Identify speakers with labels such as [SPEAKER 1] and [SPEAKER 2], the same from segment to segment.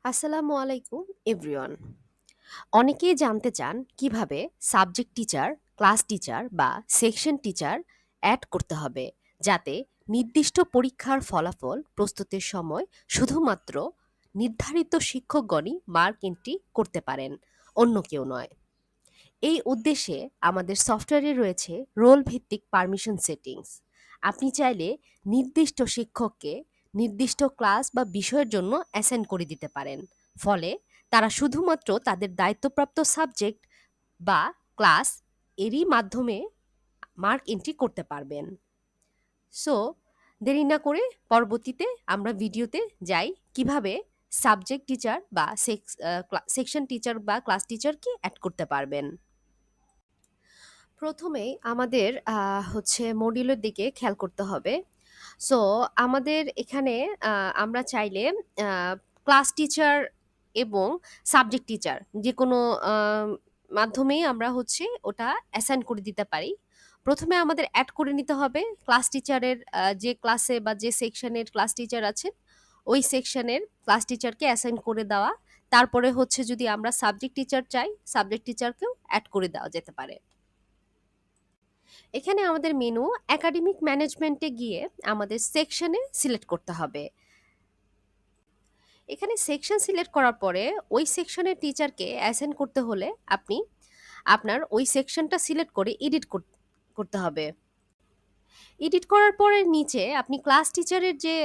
[SPEAKER 1] আসসালামু আলাইকুম এভরিওয়ান। অনেকেই জানতে চান কিভাবে সাবজেক্ট টিচার, ক্লাস টিচার বা সেকশন টিচার অ্যাড করতে হবে যাতে নির্দিষ্ট পরীক্ষার ফলাফল প্রস্তুতের সময় শুধুমাত্র নির্ধারিত শিক্ষকগণই মার্ক এন্ট্রি করতে পারেন, অন্য কেউ নয়। এই উদ্দেশ্যে আমাদের সফটওয়্যারে রয়েছে রোল ভিত্তিক পারমিশন সেটিংস। আপনি চাইলে নির্দিষ্ট শিক্ষককে নির্দিষ্ট ক্লাস বা বিষয়ের জন্য অ্যাসাইন করে দিতে পারেন। ফলে তারা শুধুমাত্র তাদের দায়িত্বপ্রাপ্ত সাবজেক্ট বা ক্লাস এরই মাধ্যমে মার্ক এন্ট্রি করতে পারবেন। সো দেরি না করে পরবর্তীতে আমরা ভিডিওতে যাই কিভাবে সাবজেক্ট টিচার বা সেকশন টিচার বা ক্লাস টিচারকে অ্যাড করতে পারবেন। প্রথমেই আমাদের হচ্ছে মডিউলের দিকে খেয়াল করতে হবে। সো আমাদের এখানে আমরা চাইলে আ ক্লাস টিচার এবং সাবজেক্ট টিচার যেকোনো আ মাধ্যমেই আমরা হচ্ছে ওটা অ্যাসাইন করে দিতে পারি। ১ম এ আমাদের এড করে নিতে হবে ক্লাস টিচারের যে ক্লাসে বা যে সেকশনের ক্লাস টিচার আছেন, ওই সেকশনের ক্লাস টিচারকে অ্যাসাইন করে দেওয়া। তারপরে হচ্ছে যদি আমরা সাবজেক্ট টিচার চাই, সাবজেক্ট টিচারকেও এড করে দেওয়া যেতে পারে। এখানে আমাদের মেনু একাডেমিক ম্যানেজমেন্টে গিয়ে আমাদের সেকশনে সিলেক্ট করতে হবে। এখানে সেকশন সিলেক্ট করার পরে ওই সেকশনের টিচারকে অ্যাসাইন করতে হলে আপনি আপনার ওই সেকশনটা সিলেক্ট করে এডিট করতে হবে। এডিট করার পরে নিচে আপনি ক্লাস টিচারের যে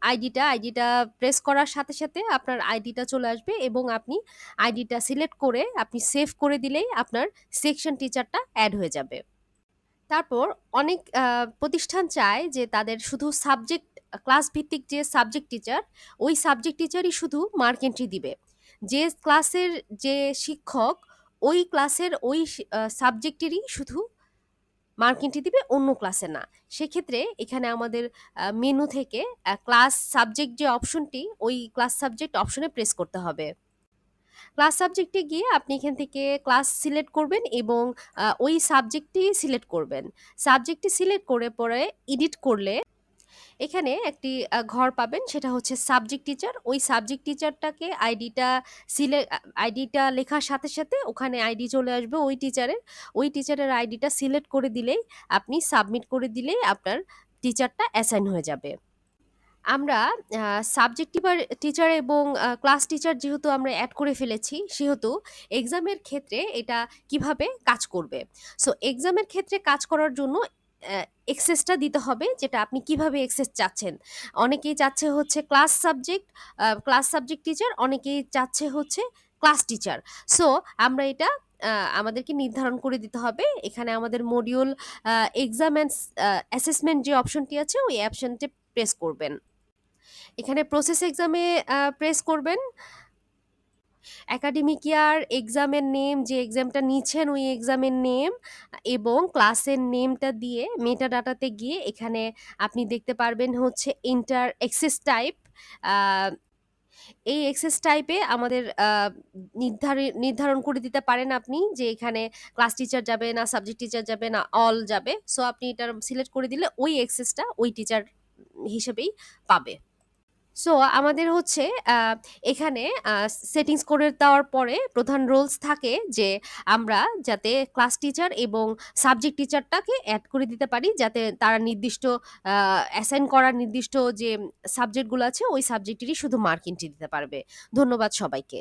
[SPEAKER 1] আইডিটা প্রেস করার সাথে সাথে আপনার আইডিটা চলে আসবে এবং আপনি আইডিটা সিলেক্ট করে আপনি সেভ করে দিলেই আপনার সেকশন টিচারটা অ্যাড হয়ে যাবে। তারপর অনেক প্রতিষ্ঠান চায় যে তাদের শুধু সাবজেক্ট ক্লাস ভিত্তিক যে সাবজেক্ট টিচার, ওই সাবজেক্ট টিচারই শুধু মার্ক এন্ট্রি দিবে। যে ক্লাসের যে শিক্ষক ওই ক্লাসের ওই সাবজেক্টেরই শুধু মার্ক এন্ট্রি দিবে, অন্য ক্লাসে না। সেক্ষেত্রে এখানে আমাদের মেনু থেকে ক্লাস সাবজেক্ট যে অপশনটি, ওই ক্লাস সাবজেক্ট অপশনে প্রেস করতে হবে। ক্লাস সাবজেক্টে গিয়ে আপনি এখান থেকে ক্লাস সিলেক্ট করবেন এবং ওই সাবজেক্টটি সিলেক্ট করবেন। সাবজেক্টটি সিলেক্ট করে পরে এডিট করলে এখানে একটি ঘর পাবেন, সেটা হচ্ছে সাবজেক্ট টিচার। ওই সাবজেক্ট টিচারটাকে আইডিটা লেখার সাথে সাথে ওখানে আইডি চলে আসবে ওই টিচারের। ওই টিচারের আইডিটা সিলেক্ট করে দিলেই আপনি সাবমিট করে দিলেই আপনার টিচারটা অ্যাসাইন হয়ে যাবে। আমরা আ সাবজেক্ট টিচার এবং ক্লাস টিচার যেহেতু আমরা এড করে ফেলেছি, সেহেতু এক্সামের ক্ষেত্রে এটা কিভাবে কাজ করবে। সো এক্সামের ক্ষেত্রে কাজ করার জন্য অ্যা এক্সেসটা দিতে হবে, যেটা আপনি কিভাবে এক্সেস চাচ্ছেন। অনেকেই চাচ্ছে হচ্ছে ক্লাস সাবজেক্ট টিচার, অনেকেই চাচ্ছে হচ্ছে ক্লাস টিচার। সো আমরা এটা আ আমাদেরকে নির্ধারণ করে দিতে হবে। এখানে আমাদের module a exam and assessment যে অপশনটি আছে, ওই অপশনটি প্রেস করবেন। এখানে প্রসেস এক্সামে প্রেস করবেন। একাডেমিক ইয়ার, এক্সামের নেম, যে এক্সামটা নিচ্ছেন ওই এক্সামের নেম এবং ক্লাসের নেমটা দিয়ে মেটা ডাটাতে গিয়ে এখানে আপনি দেখতে পারবেন হচ্ছে এন্টার এক্সেস টাইপ। আ এই এক্সেস টাইপে আমাদের নির্ধারণ করে দিতে পারেন আপনি যে এখানে ক্লাস টিচার যাবে না সাবজেক্ট টিচার যাবে না অল যাবে। সো আপনি এটা সিলেক্ট করে দিলে ওই এক্সেসটা ওই টিচার হিসেবেই পাবে। সো আমাদের হচ্ছে আ এখানে সেটিংস করে দেওয়ার পরে প্রধান রুলস থাকে যে আমরা যাতে ক্লাস টিচার এবং সাবজেক্ট টিচারটাকে এড করে দিতে পারি, যাতে তারা নির্দিষ্ট আ অ্যাসাইন করা নির্দিষ্ট যে সাবজেক্টগুলো আছে ওই সাবজেক্টেরই শুধু মার্ক এন্ট্রি দিতে পারবে। ধন্যবাদ সবাইকে।